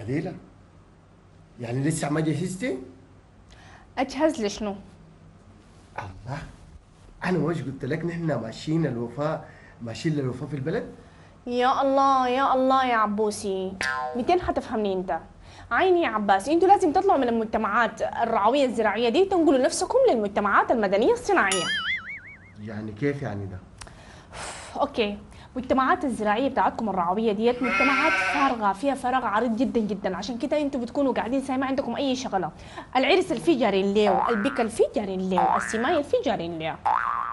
عديلة، يعني لسه ما جهزتي؟ اجهز لشنو؟ الله، أنا مش قلت لك نحن ماشيين الوفاء، ماشيين للوفاء في البلد؟ يا الله يا الله يا عبوسي، 200 حتفهمني انت. عيني يا عباس، انتوا لازم تطلعوا من المجتمعات الرعويه الزراعيه دي وتنقلوا نفسكم للمجتمعات المدنيه الصناعيه. يعني كيف يعني ده؟ اوكي، المجتمعات الزراعيه بتاعتكم الرعويه ديت مجتمعات فارغه، فيها فراغ عريض جدا جدا، عشان كده انتوا بتكونوا قاعدين زي ما عندكم اي شغله. العرس الفي جارين ليه، البكا الفي جارين ليه، السمايه الفي جارين ليه.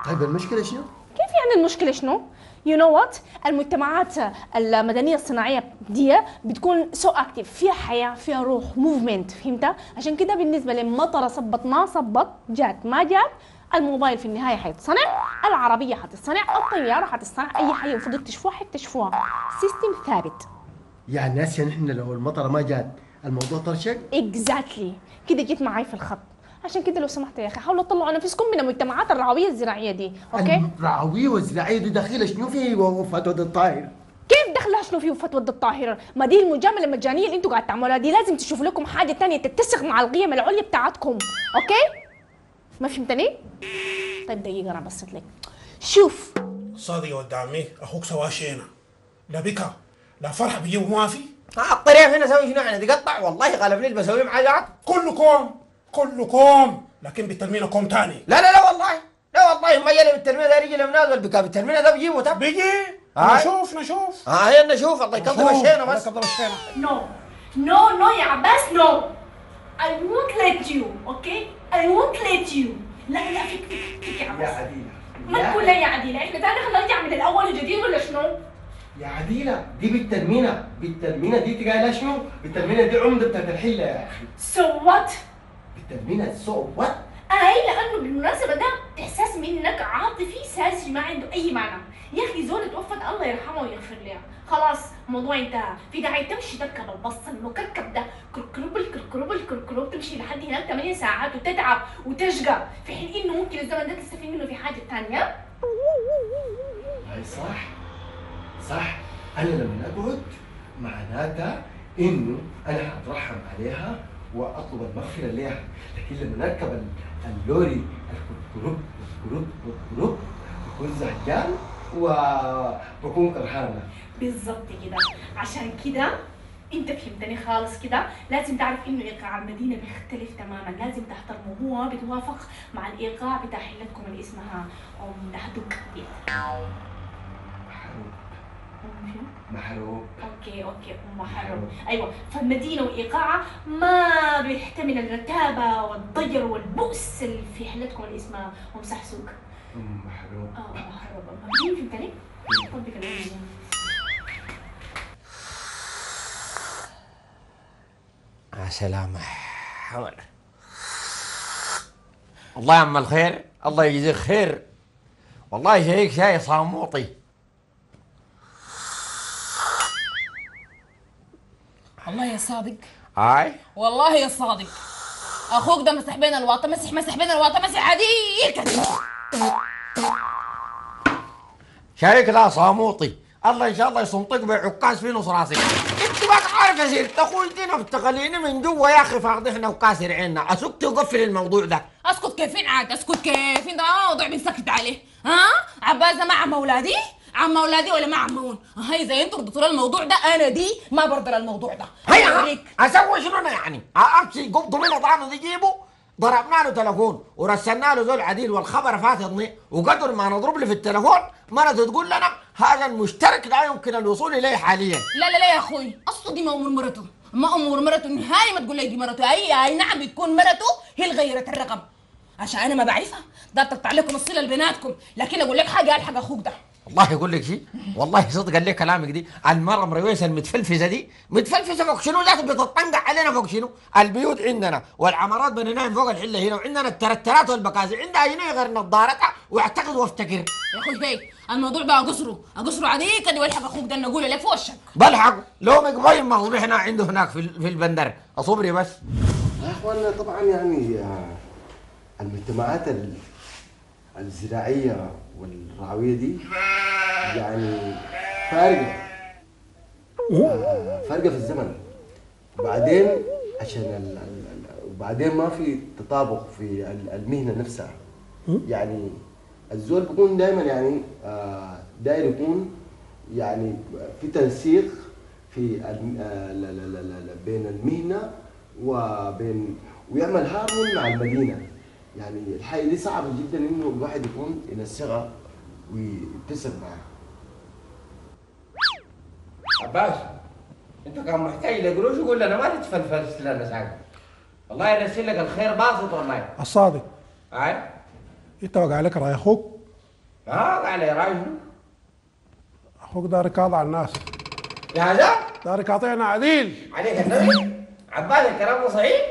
طيب المشكلة شنو؟ كيف يعني المشكله شنو؟ يو نو وات، المجتمعات المدنيه الصناعيه دي بتكون سو اكتيف، فيها حياه، فيها روح، موفمنت، فهمت؟ عشان كده بالنسبه للمطره صبت ما صبت، جات ما جات، الموبايل في النهايه حيتصنع، العربيه حتتصنع، الطياره حتتصنع، اي حاجه المفروض تكتشفوها حتكتشفوها، سيستم ثابت. يعني هسه نحن لو المطرة ما جات الموضوع طرشق؟ اكزاكتلي كده جيت معاي في الخط. عشان كده لو سمحت يا اخي حاولوا تطلعوا نفسكم من المجتمعات الرعويه الزراعيه دي، اوكي؟ الرعوية والزراعية دي داخلة شنو في وفاة ود الطاهر؟ كيف دخلها شنو فيه فتوى ضد الطاهرة؟ ما دي المجاملة المجانية اللي انتوا قاعد تعملوها دي، لازم تشوفوا لكم حاجة تانية تتسق مع القيم العليا بتاعتكم، اوكي؟ ما فهمتني؟ طيب دقيقة انا بصيت لك. شوف صادق يا ولد عمي، اخوك سوا شينا، لا بكا لا فرح بيجيبوا ما في. الطريف هنا سوي شنو يعني تقطع؟ والله غالب لي بسوي معاه كلكم لكن بالتلمينه كوم تاني. لا والله، لا والله ما يلي بالتلميذ ده رجل منازل بكا بالتلميذ ده بيجيبه تب بيجي هاي. نشوف هيا نشوف الله يكذب الشينا بس. كذب الشينا. نو يا عباس نو. I won't let you, okay? I won't let you. لا فيك يا عباس. يا عديلة ما تقول لا يا عديلة، احنا تاني هنرجع من الاول وجديد ولا شنو؟ يا عديلة دي بالتلمينة دي تقال شنو؟ بالتلمينة دي عمدة بتاعت الحلة يا أخي. So what؟ بالتلمينة سو وات؟ لانه بالمناسبه ده احساس منك عاطفي ساذج ما عنده اي معنى. يا اخي زول توفت الله يرحمه ويغفر لها، خلاص الموضوع انتهى، في داعي تمشي تركب البص المكركب ده كركروب تمشي لحد هناك 8 ساعات وتتعب وتشقى، في حين انه ممكن الزمن ده تستفيد منه في حاجه ثانيه. هاي صح. أنا لما أقعد معناتها إنه أنا حأترحم عليها وأطلب المغفرة لها، لكن لما نركب اللوري الكروب بكون زهجان وبكون كرهانة. بالظبط كده، عشان كده انت فهمتني خالص كده. لازم تعرف انه ايقاع المدينه بيختلف تماما، لازم تحترمه، هو بيتوافق مع الايقاع بتاع حلتكم اللي اسمها دهدوك ديت. محروق. اوكي محروق، ايوه. فالمدينه وايقاعها ما بيحتمل الرتابه والضجر والبؤس اللي في حلتكم اللي اسمها سحسوك. محروق. محروق. فهمتني؟ ربك العزيز. سلامة حول. والله يا عم الخير، الله يجزيك خير، والله شيك شاي صاموطي. والله يا صادق، هاي والله يا صادق اخوك ده مسح بين الواطه، مسح بين الواطه، مسح عديل. شايك لا صاموطي، الله ان شاء الله يصمطك بعكاز في نص راسك. انت ما عارف يا سيدي اخوي دينا بتخليني من جوا يا اخي فاضحنا وكاسر عيننا، اسكت وقفل الموضوع ده. اسكت كيفين عاد، اسكت كيفين، ده موضوع بنسكت عليه. عباس ده مع عم اولادي، عم اولادي ولا مع عمون؟ هاي زي انتوا ردتوا الموضوع ده، انا دي ما برضى الموضوع ده. هيا اسوي شنو انا يعني؟ امشي قبضوا منه طعنه تجيبه، ضربنا له تليفون ورسلنا له زول عديل والخبر فاتني، وقدر ما نضرب له في التليفون مرته تقول لنا هذا المشترك لا يمكن الوصول اليه حاليا. لا يا اخوي، اصله دي ما امور مرته، ما امور مرته نهائي، ما تقول لي دي مرته. اي نعم بتكون مرته هي اللي غيرت الرقم عشان انا ما بعرفها، ده تقطع لكم الصله لبيناتكم، لكن اقول لك حاجه، الحق اخوك ده. والله يقول لك شيء، والله صدق قال لي كلامك دي، المرة مرويسه المتفلفسه دي متفلفسه فوق شنو؟ ذات بتطنقع علينا فوق شنو؟ البيوت عندنا والعمارات بنيناها فوق الحله هنا، وعندنا الترترات والبكاسي عندها هنا غير نظارتها، واعتقد وافتكر يا اخوي بي الموضوع بقى اقصره عليك دي، والحق اخوك ده نقول لك في وشك. بلحق لو مقبايم مغضوب احنا عنده هناك في البندر اصبري بس يا اخوانا طبعا يعني المجتمعات الزراعية والرعوية دي يعني فارقة في الزمن، بعدين عشان وبعدين ما في تطابق في المهنه نفسها. يعني الزول بيكون دائما يعني داير يكون يعني في تنسيق في بين المهنه ويعمل هارمون مع المدينه. يعني الحاجه دي صعبه جدا انه الواحد يكون ينسقها ويتسق معها. عباس انت كان محتاج لقروش يقول لنا ما تتفلفل لنا ساعه. والله يرسل لك الخير باسط والله. الصادق اي انت وقع عليك راي اخوك؟ على رايه اخوك داري قاضي على الناس. يا هذا داري قاطعنا عديل عليك النبي. عباس الكلام ده صحيح؟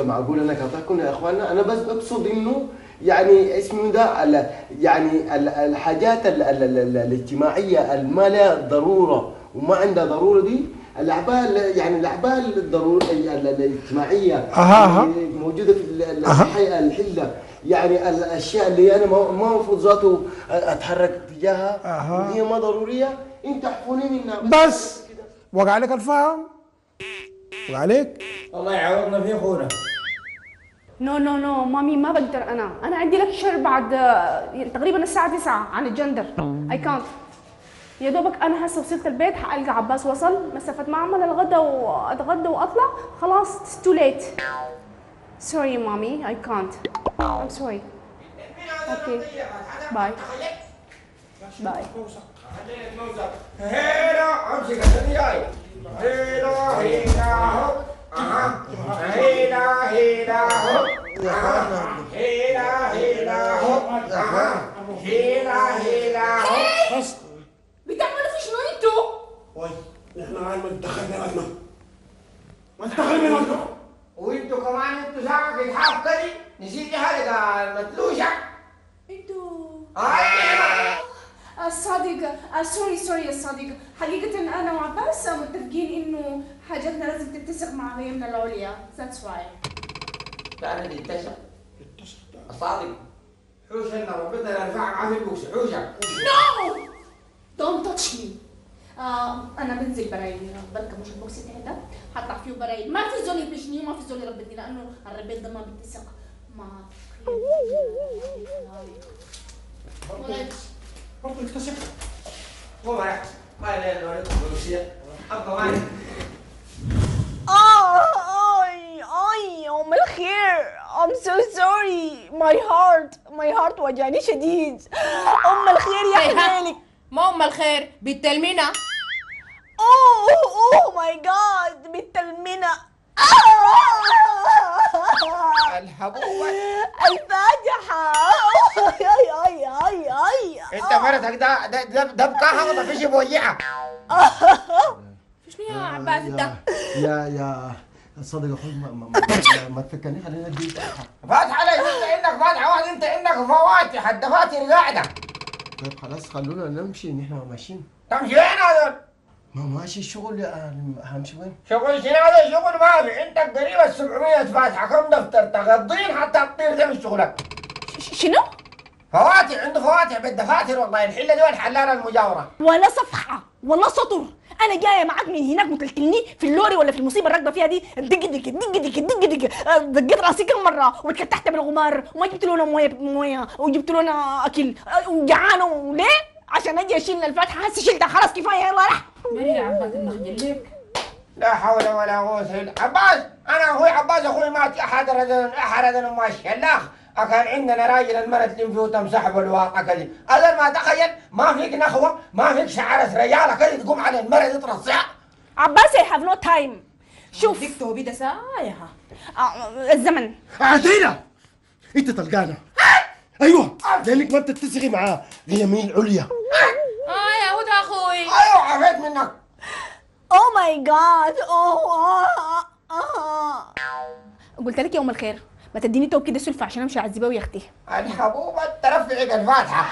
معقوله انا قاطعكم يا اخواننا. انا بس اقصد انه يعني اسمه ده يعني الحاجات الاجتماعيه اللي ما لها ضروره وما عندها ضروره دي الاعباء، يعني الاعباء الاجتماعيه موجوده في الحله. يعني الاشياء اللي انا ما المفروض ذاته اتحرك تجاهها وهي ما ضروريه، انت احفوني منها بس وقع عليك الفهم. وقع عليك. الله يعوضنا في اخونا. نو مامي ما بقدر. انا عندي لكشر بعد تقريبا الساعه 9 عن الجندر. اي كانت. يا دوبك انا هسه وصلت البيت حالقى عباس وصل مسافه ما اعمل الغداء واتغدى واطلع خلاص. it's too late. sorry mommy I can't. I'm sorry. okay bye bye. هيلا امسك الدنيا. هيلا هو هيلا هو هيلا هو. بس بتعملوا في شنو انتوا؟ وي احنا ما دخلنا لنا ما دخلنا لنا. وانتوا كمان انتوا ساعة في الحاف كدي نسيتي حلقة المتلوشة. انتوا الصادق سوري الصادق. حقيقة أنا وعباس متفقين إنه حاجتنا لازم تتسق مع غيرنا العليا. That's why. لا اللي يتسق الصادق حوش لنا ربنا يرفعك عافية البوكس حوشة. No! Don't touch me. أنا بنزل برايل بركب مش البوكس تحت ده حطلع فيه برايل. ما في زول يبشني وما في زول يربطني لأنه الربيط ده ما بيتسق مع برضه اكتشف. مو معك ما لي الوريد البوكسية أبقى معي. اي ام الخير. I'm so sorry. my heart وجعني شديد. ام الخير يا حبيبي. ما أم الخير بنت المنى. اوه ماي جاد بنت المنى. الحبوبة الفاتحة. اي انت مرتك ده بكاها ما فيش بوجعها. شنو يا عباس ده؟ يا صدق اخوي ما تفكرني خلينا ندي فاتحة ليش انت عندك فاتحة واحد انت عندك فواتح الدفاتر قاعدة. طيب خلاص خلونا نمشي نحن ماشيين. تمشي وين هذول؟ ما ماشي الشغل همشي وين؟ شغل شنو هذا شغل ما في عندك قريبة 700 فاتحة كم دفتر تغضين حتى تطير تمشي شغلك. شنو؟ فواتح عنده فواتح بالدفاتر والله الحلة دي والحلالة المجاورة. ولا صفحة ولا سطر. انا جايه معاك من هناك متلتلني في اللوري ولا في المصيبه الراكبه فيها دي دق دقيت راسي كم مره واتكتحت بالغمار وما جبت لنا مويه وجبت لنا اكل وجعانه. وليه؟ عشان اجي اشيل الفاتحه. هسه شلتها خلاص كفايه يلا راح. ليه يا عباس النخجل ليك؟ لا حول ولا قوة إلا عباس. أنا أخوي عباس أخوي مات أحد ماشي الأخ كان عندنا راجل المرة تلم فيه وتمسح بالواقع كذي. هذا ما تخيل ما فيك نخوة ما فيك شعرة رجالة كذي تقوم على المرة دي ترصع. عباس I have no time. شوف ديكتو بيدا سايها الزمن. عدينا انت طلقانه. ايوه لانك ما بتتسقي معاه هي مين العليا. يا هدى اخوي. أيوه عفيت منك. Oh my god. قلت لك يا ام الخير ما تديني توب كده سلفة عشان امشي اعذبها ويا اختي. الحبوبة ترفعك الفاتحة.